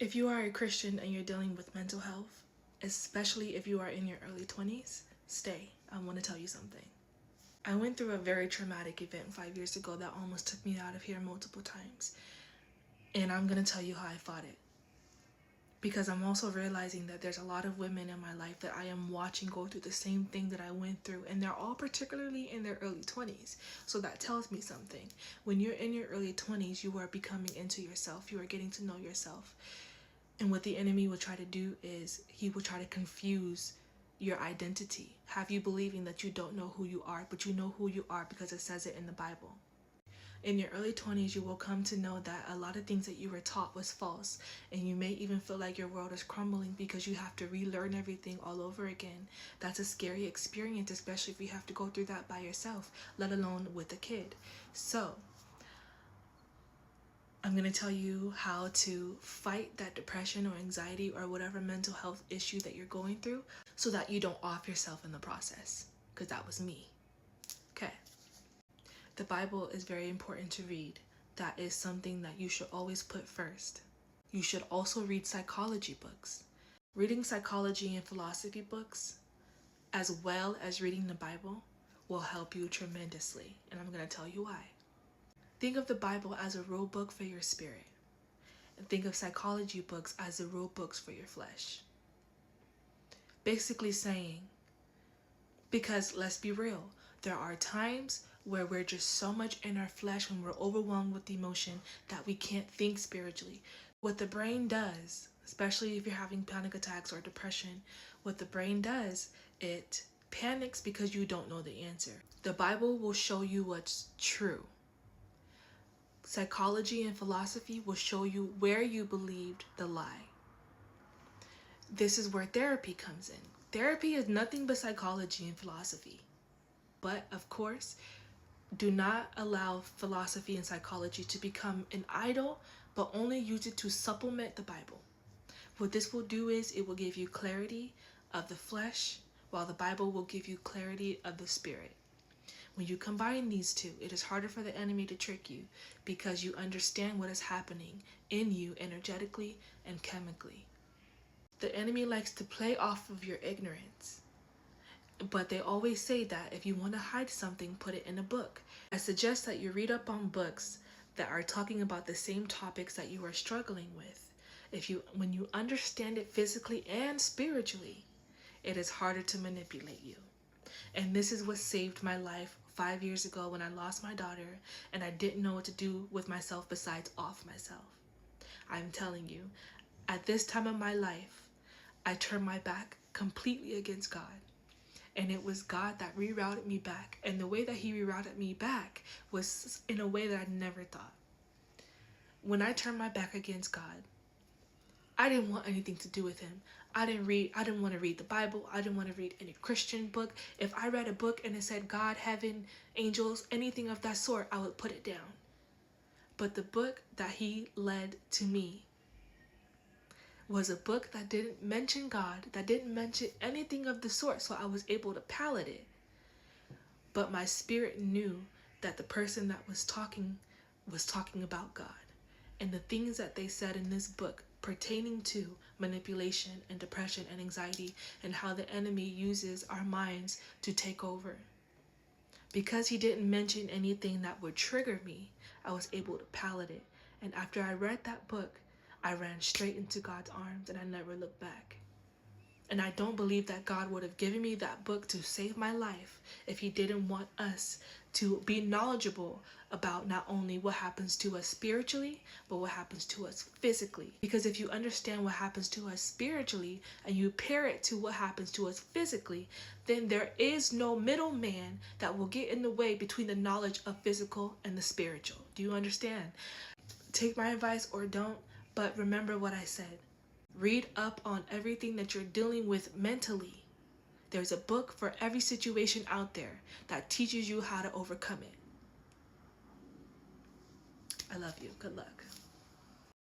If you are a Christian and you're dealing with mental health, especially if you are in your early 20s, stay. I want to tell you something. I went through a very traumatic event 5 years ago that almost took me out of here multiple times. And I'm going to tell you how I fought it. Because I'm also realizing that there's a lot of women in my life that I am watching go through the same thing that I went through, and they're all particularly in their early 20s. So that tells me something. When you're in your early 20s, you are becoming into yourself. You are getting to know yourself. And what the enemy will try to do is he will try to confuse your identity. Have you believing that you don't know who you are, but you know who you are because it says it in the Bible. In your early 20s, you will come to know that a lot of things that you were taught was false, and you may even feel like your world is crumbling because you have to relearn everything all over again. That's a scary experience, especially if you have to go through that by yourself, let alone with a kid. So I'm going to tell you how to fight that depression or anxiety or whatever mental health issue that you're going through so that you don't off yourself in the process, because that was me. Okay. The Bible is very important to read. That is something that you should always put first. You should also read psychology books. Reading psychology and philosophy books, as well as reading the Bible, will help you tremendously. And I'm going to tell you why. Think of the Bible as a rule book for your spirit. And think of psychology books as the rule books for your flesh. Basically saying, because let's be real, there are times where we're just so much in our flesh when we're overwhelmed with emotion that we can't think spiritually. What the brain does, especially if you're having panic attacks or depression, what the brain does, it panics because you don't know the answer. The Bible will show you what's true. Psychology and philosophy will show you where you believed the lie. This is where therapy comes in. Therapy is nothing but psychology and philosophy. But of course, do not allow philosophy and psychology to become an idol, but only use it to supplement the Bible. What this will do is it will give you clarity of the flesh, while the Bible will give you clarity of the spirit. When you combine these two, it is harder for the enemy to trick you because you understand what is happening in you energetically and chemically. The enemy likes to play off of your ignorance. But they always say that if you want to hide something, put it in a book. I suggest that you read up on books that are talking about the same topics that you are struggling with. When you understand it physically and spiritually, it is harder to manipulate you. And this is what saved my life 5 years ago when I lost my daughter and I didn't know what to do with myself besides off myself. I'm telling you, at this time of my life, I turned my back completely against God. And it was God that rerouted me back. And the way that he rerouted me back was in a way that I never thought. When I turned my back against God, I didn't want anything to do with him. I didn't want to read the Bible. I didn't want to read any Christian book. If I read a book and it said God, heaven, angels, anything of that sort, I would put it down. But the book that he led to me was a book that didn't mention God, that didn't mention anything of the sort, so I was able to palate it. But my spirit knew that the person that was talking about God. And the things that they said in this book pertaining to manipulation and depression and anxiety and how the enemy uses our minds to take over. Because he didn't mention anything that would trigger me, I was able to palate it. And after I read that book, I ran straight into God's arms and I never looked back. And I don't believe that God would have given me that book to save my life if he didn't want us to be knowledgeable about not only what happens to us spiritually, but what happens to us physically. Because if you understand what happens to us spiritually and you pair it to what happens to us physically, then there is no middleman that will get in the way between the knowledge of physical and the spiritual. Do you understand? Take my advice or don't, but remember what I said. Read up on everything that you're dealing with mentally. There's a book for every situation out there that teaches you how to overcome it. I love you. Good luck.